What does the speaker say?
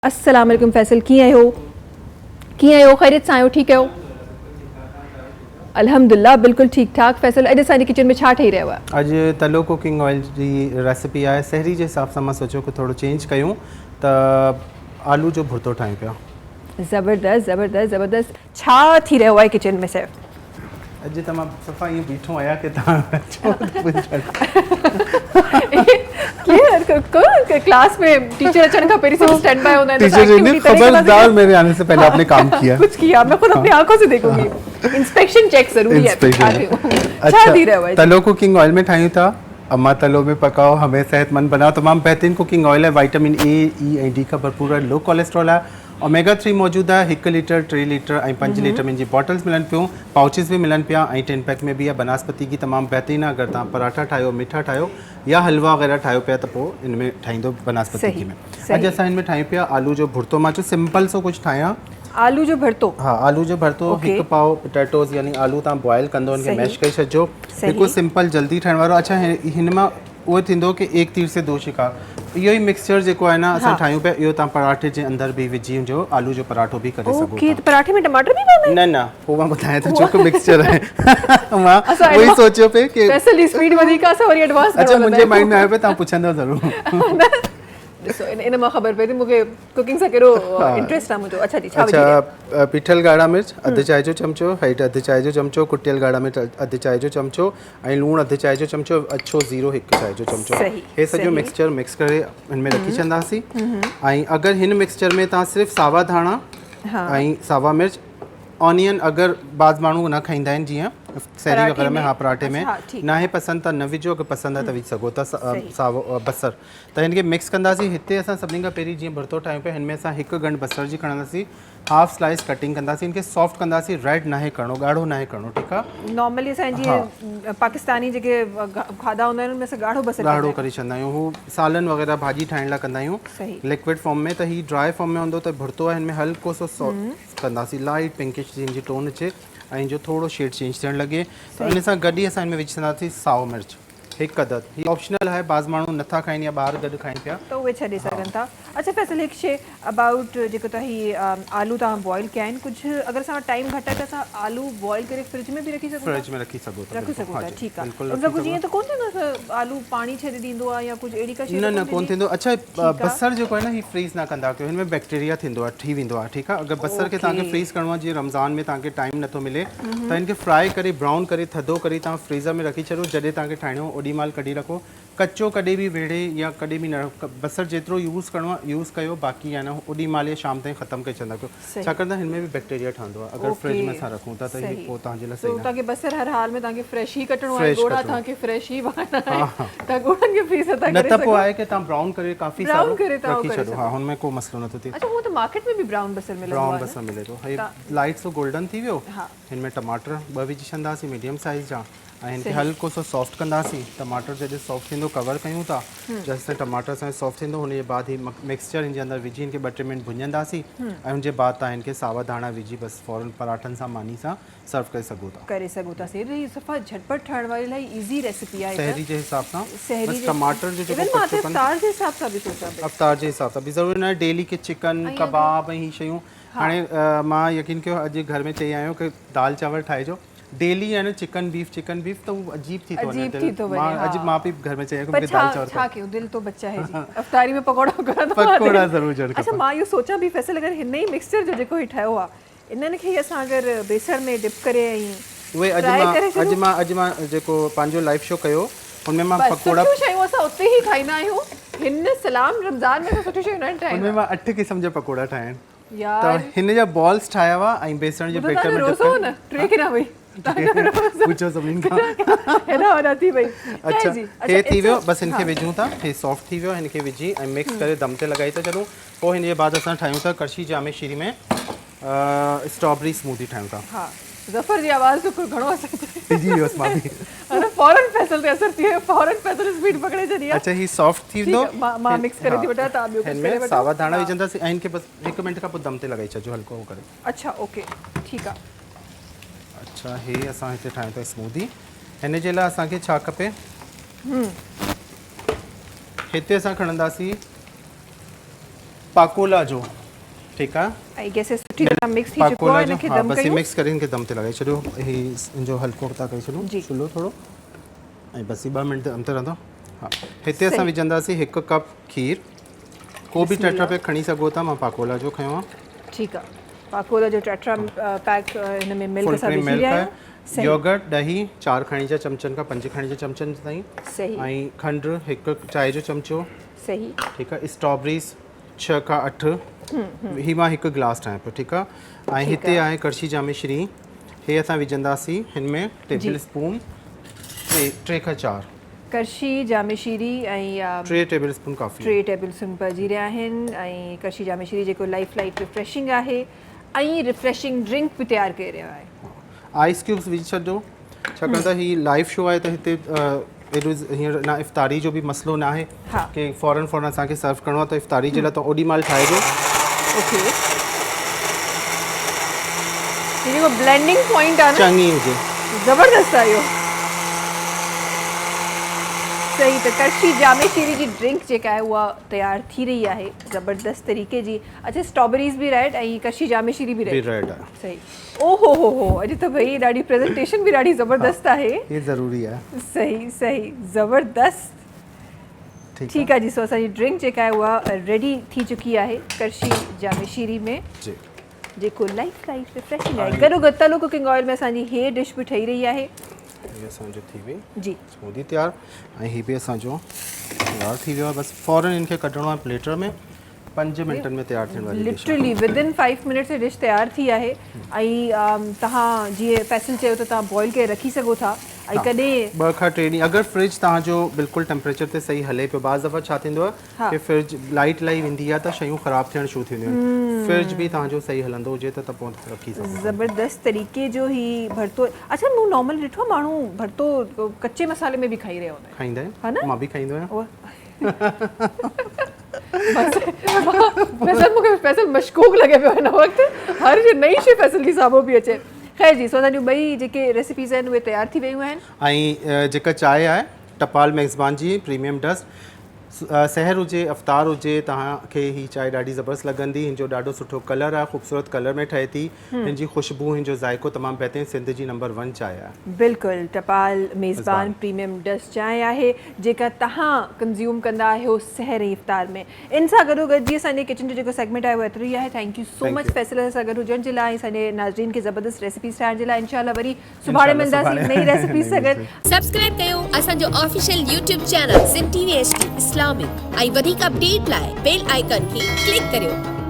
अस्सलाम वालेकुम फैसल कीअं आहियो ख़ैरियत सां आहियो ठीक आहियो अल्हम्दुलिल्लाह बिल्कुल ठीक ठाक फैसल अॼु असांजे किचन में छा ठही रहियो आहे अॼु तलो कुकिंग ऑयल जी रेसिपी आहे सहरी जे हिसाब सां मां सोचियो कि थोरो चेंज कयूं त आलू जो भुर्तो ठाहियूं पिया ज़बरदस्त ज़बरदस्त ज़बरदस्त छा थी रहियो आहे किचन में सर अॼु त मां सफ़ा ईअं बीठो आहियां कि तव्हां क्लास में टीचर अचण खां पहिरीं सब स्टैंड बाय होना है टीचर खबरदार मेरे आने से पहले आपने काम किया कुछ किया मैं खुद अपनी आंखों से देखूंगी इंस्पेक्शन चेक जरूरी है अच्छा तलो कुकिंग ऑयल में ठाहियूं था अम्मा तलो में पकाओ हमें सेहतमंद बनाओ तमाम बेहतरीन कुकिंग ऑयल है विटामिन ए ई ऐं डी का भरपूर है लो कोलेस्ट्रॉल है ओमेगा 3 मौजूद है 1 लीटर 3 लीटर ऐं 5 लीटर में जी बॉटल्स मिलन पियूं पाउचिस भी मिलन पिया ऐं 10 पैक में भी है बनस्पति की तमाम बेहतरीन है अगर तव्हां पराठा ठाहियो मिठा ठाहियो या हलवा वगैरह ठाहियो पिया त पोइ इनमें ठाहींदो बनस्पति की में अॼु असां इनमें ठाहियूं पिया आलू जो भुर्तो मां चयो सिंपल सो कुछ ठाहियां आलू जो भरतो हाँ आलू जो भरतो हिकु पाव पोटैटोज़ यानी आलू तव्हां बॉयल कंदो उनखे मैश करे छॾिजो हिकु सिंपल जल्दी ठहिण वारो अच्छा हिन मां उहो थींदो कि एक तीर से दो शिकार इहो ई मिक्सचर जेको आहे न असां ठाहियूं पिया इहो तव्हां पराठे जे अंदर भी विझी जो आलू जो पराठो भी करे सघो ओके त पराठे में टमाटर भी पवंदा न न पोइ मां ॿुधायां थो छो कि मिक्सचर आहे मां उहो ई सोचियो पे कि स्पेशली स्पीड वधीक आहे वरी एडवांस अच्छा मुंहिंजे माइंड में आयो पे तव्हां पुछंदो ज़रूरु ॾिसो इन मां ख़बर पए थी मूंखे कुकिंग सां कहिड़ो इंट्रेस्ट आहे मुंहिंजो अच्छा जी छा अच्छा पीठल ॻाढ़ा मिर्च अधु चांहि जो चमचो हेठि अधु चांहि जो चमचो कुटियल ॻाढ़ा मिर्च अधु चांहि जो चमचो ऐं लूणु अधु चांहि जो चमचो अछो ज़ीरो हिकु चांहि जो चमचो हे सॼो मिक्सचर मिक्स करे हिन में रखी छॾंदासीं ऐं अगरि हिन मिक्सचर में तव्हां सिर्फ़ु सावा धाणा ऐं सावा मिर्च ऑनियन अगर बाज़ माण्हू न खाईंदा आहिनि जीअं सहरी वग़ैरह में हाँ पराठे में ना है पसंद त न विझो अगरि पसंद आहे त विझी सघो था सावो बसर त हिनखे मिक्स कंदासीं हिते असां सभिनी खां पहिरीं जीअं भुर्तो ठाहियूं पिया हिन में असां हिकु गंढ बसर जी खणंदासीं हाफ स्लाइस कटिंग कंदासीं इनखे सॉफ्ट कंदासीं रेड न आहे करिणो ॻाढ़ो न आहे करिणो ठीकु आहे नॉर्मली असांजी पाकिस्तानी जेके खाधा हूंदा आहिनि उनमें असां ॻाढ़ो बसर ॻाढ़ो करे छॾंदा आहियूं हू सालन वग़ैरह भाॼी ठाहिण लाइ कंदा आहियूं लिक्विड फॉर्म में त ही ड्राई फॉर्म में हूंदो त भुर्तो आहे हिन में हल्को सो सॉफ्ट कंदासीं लाइट पिंकिश जिनजी टोन अचे ऐं जो थोड़ो शेड चेंज थियण लॻे त इन सां गॾु ई असां हिन में विझी छॾंदासीं साओ मिर्च हिकु अदद ही ऑप्शनल है बाज़ माण्हू नथा खाइनि या ॿार गॾु खाइनि पिया त उहे छॾे सघनि था अच्छा फैसल हिकु शइ अबाउट जेको त ही आलू तव्हां बॉइल कया आहिनि कुझु अगरि असां टाइम घटि आहे त असां आलू बॉइल करे फ्रिज में बि रखी सघूं फ्रिज में रखी सघो था ठीकु आहे उनसां कुझु ईअं त कोन थींदो त आलू पाणी छॾे ॾींदो आहे या कुझु अहिड़ी का शइ न कोन थींदो अच्छा बसर जेको आहे न ही फ्रीज़ न कंदा कयो हिन में बैक्टीरिया थींदो आहे थी वेंदो आहे ठीकु आहे अगरि बसर खे तव्हांखे फ्रीज़ करिणो आहे जीअं रमज़ान में तव्हांखे टाइम नथो मिले त हिनखे फ्राई करे ब्राउन करे थधो करे तव्हां फ्रीज़र में रखी छॾो जॾहिं तव्हांखे ठाहिणो ओॾी महिल कढी रखो कच्चो कॾहिं बि वेड़े या कॾहिं बि न बसर जेतिरो यूज़ करिणो आहे यूज़ कयो बाक़ी आहे न ओॾी महिल या शाम ताईं ख़तमु करे छॾंदा कयो छाकाणि त हिन में बि बैक्टीरिया ठहंदो आहे अगरि फ्रिज में असां रखूं था त पोइ तव्हांजे लाइ सही तव्हांखे बसर हर हाल में तव्हांखे फ्रेश ई कटणो आहे गोड़ा तव्हांखे फ्रेश ई वाहना आहे त गोड़नि खे फ्रीज़ था न त पोइ आहे कि तव्हां ब्राउन करे काफ़ी सारो रखी छॾो हा हुन में को मसलो नथो थिए अच्छा वो तो मार्केट में भी ब्राउन बसर मिले ब्राउन बसर मिले थो हे लाइट सो गोल्डन थी वियो हिन में टमाटर ॿ विझी छॾंदासीं मीडियम साइज़ जा ऐं हिनखे हल्को सो सॉफ्ट कंदासीं टमाटर जॾहिं सॉफ्ट थींदो कवर कयूं था जैसे टमाटर असांजो सॉफ्ट थींदो हुनजे बाद ही मिक्सचर हिन जे अंदरि विझी हिनखे 2-3 मिनट भुञंदासीं ऐं हुनजे बाद तव्हां हिनखे सावा धाणा विझी बसि फौरन पराठनि सां मानी सां सर्व करे सघो था सेहरी सफ़ा झटपट ठहण वारी इलाही इज़ी रेसिपी आहे सहरी जे हिसाब सां बसि टमाटर जो जेको अफ्तार जे हिसाब सां बि सोचां अफ्तार जे हिसाब सां बि ज़रूरी न आहे डेली के चिकन कबाब ऐं ही शयूं हाणे मां यकीन कयो अॼु घर में चई आहियो कि दाल चांवर ठाहिजो डेली आहे न चिकन बीफ त वो अजीब थी तो वने अजीब मां भी घर में चाहिए कि दाल चावल छा क्यों दिल तो बच्चा है जी अफ्तारी में पकोड़ा जरूर जड़ अच्छा मां यो सोचा भी फैसल अगर हिन ही मिक्सचर जो जेको ही ठायो आ इनन के असा अगर बेसन में डिप करे वे अज मां जेको पांजो लाइव शो कयो उनमें मां पकोड़ा शयूं असा उते ही खाइना आयो हिन सलाम रमजान में सुठी शयूं न ठाए उनमें मां 8 किस्म जे पकोड़ा ठाए यार तो हिन जा बॉल्स ठाया वा ऐं बेसन जे बेटर में रोज़ो न ट्रे के ना भई पूछो सभिनी खां हेना वना थी भई अच्छा हे थी वियो बस इनके विझूं था हे सॉफ्ट थी वियो इनके विझी ऐं मिक्स करे दम ते लगाई था चलूं पोइ हिन जे बाद असां ठाहियूं था कड़छी जामे शीरी में स्ट्रॉबेरी स्मूदी ठाहियूं था हां ज़फर जी आवाज़ तो घणो असर जी वियोसि मां बि अरे फौरन फैसल ते असर थी फौरन फैसल स्पीड पकड़े छॾी अच्छा ही सॉफ्ट थी वेंदो मां मिक्स करे थी बेटा ता ॿियो हिन में सावा धाणा विझंदासीं ऐं इनके बस 1 मिनट खां पोइ दम ते लगाई छॾियो हल्को हो करे अच्छा ओके ठीक आहे अच्छा हे असां हिते ठाहियूं था स्मूदी हिन जे लाइ असांखे छा खपे हिते असां खणंदासीं पाकोला जो ठीक है आई गेस सुठी तरह मिक्स थी चुको पाकोला आहे जो इनखे हाँ दम बस ये कयूं मिक्स करे इनके दम ते लॻाए छॾियो ही इनजो हल्को था करे छॾियो जी। चुल्हो थोरो ऐं बस 2 मिनट दम ते रहंदो हाँ हिते असां विझंदासीं 1 कप खीर को बि टेट्रा पैक खणी सघो था मां पाकोला जो खयो आहे ठीक आहे पाकोला जो टेट्रा पैक इन में मिल्क फुल सां क्रीम विझी मिल्क रहिया है आहियूं सही योगर्ट ॾही 4 खाइणी जा चमचनि खां 5 खाइणी जा चमचनि ताईं सही ऐं खंडु 1 चांहि जो चमचो सही ठीक है स्ट्रॉबेरीज 6 खां 8 ही मां 1 गिलास ठाहियां पियो ठीक आहे ऐं हिते आहे करशी जामे श्री हे असां विझंदासीं हिन में टेबल स्पून 3 खां 4 करशी जामेशीरी ऐं 3 टेबल स्पून काफ़ी 3 टेबल स्पून पइजी रहिया आहिनि ऐं करशी जामेशीरी जेको लाइफ लाइट रिफ्रेशिंग आहे ऐं रिफ्रेशिंग ड्रिंक बि तयारु करे रहियो आहे आइस क्यूब्स विझी छॾिजो छाकाणि त ही लाइव शो आहे त हिते एॾो हींअर न इफ़्तारी जो बि मसइलो न आहे हा। की फ़ौरन असांखे सर्व करिणो आहे त इफ़्तारी जे लाइ त ओॾी महिल ठाहिजो ओके ये जेको ब्लेंडिंग पॉइंट आहे न चङी हुजे ज़बरदस्त आहे इहो सही त करशी जामेशीरी जी ड्रिंक जेका आहे उहा तयारु थी रही आहे ज़बरदस्त तरीक़े जी अच्छा स्ट्रॉबेरीज़ बि रेड ऐं करशी जामेशीरी बि बि रेड रेड आहे सही ओ हो अॼु त भई ॾाढी प्रेज़ेंटेशन बि ॾाढी ज़बरदस्त आहे ये ज़रूरी आहे सही ज़बरदस्त ठीक आहे जी सो असांजी ड्रिंक जेका आहे उहा रेडी थी चुकी आहे करशी जामेशीरी में जी जेको लाइफ लाइट रिफ्रेशिंग आहे गॾोगॾु तलो कुकिंग ऑयल में असांजी हे डिश बि ठही रही आहे ये असांजो थी वई जी स्मूदी तयारु ऐं हीअ बि असांजो तयारु थी वियो आहे बसि फ़ौरन इनखे कढिणो आहे प्लेटर में 5 मिंटनि में तयारु थियण वारी dish literally within 5 minutes dish तयारु थी आहे ऐं तव्हां जीअं फैसल चयो त तव्हां बॉइल करे रखी सघो था ऐं कॾहिं 2 खां 3 ॾींहं अगरि फ्रिज तव्हांजो बिल्कुलु टेम्परेचर ते सही हले पियो बाज़ दफ़ा छा थींदो आहे कि फ्रिज लाइट वेंदी आहे त शयूं ख़राबु थियणु शुरू थींदियूं आहिनि फ्रिज बि तव्हांजो सही हलंदो हुजे त पोइ रखी सघो ज़बरदस्त तरीक़े जो ही भरतो अच्छा मूं नॉर्मल ॾिठो माण्हू भरतो कच्चे मसाले में बि खाई रहिया हूंदा खाईंदा हा आहिनि न? मां बि खाईंदो आहियां फैसल मूंखे फैसल मशकूक लॻे पियो हिन वक़्तु हर जो नई शइ फैसल खे साम्हूं पई अचे ख़ैर जी सो असांजूं ॿई जेके रेसिपीज़ आहिनि उहे तयारु थी वियूं आहिनि ऐं जेका चांहि आहे टपाल मेज़बान जी प्रीमियम डस्ट सहर हुजे अफ़्तार हुजे तव्हांखे ही चांहि ॾाढी ज़बरदस्त लॻंदी हिन जो ॾाढो सुठो कलर आहे ख़ूबसूरत कलर में ठहे थी हिन जी ख़ुशबू हिन जो ज़ाइक़ो तमामु बहितरीनु सिंध जी नंबर 1 चांहि आहे बिल्कुलु टपाल मेज़बान प्रीमियम डस्ट चांहि आहे जेका तव्हां कंज़्यूम कंदा आहियो सहर ऐं इफ़्तार में इन सां गॾोगॾु जीअं असांजे किचन जो जेको सेगमेंट आहे उहो एतिरो ई आहे thank you so much Faisal सां गॾु हुजण जे लाइ असांजे नाज़रीन खे ज़बरदस्त रेसिपीज़ ठाहिण जे लाइ इंशाल्लाह वरी सुभाणे मिलंदासीं नई रेसिपीज़ सां गॾु सब्सक्राइब कयो असांजो official YouTube channel SIM TV HD Islamic ऐं वधीक अपडेट लाइ बेल आइकन खे क्लिक करियो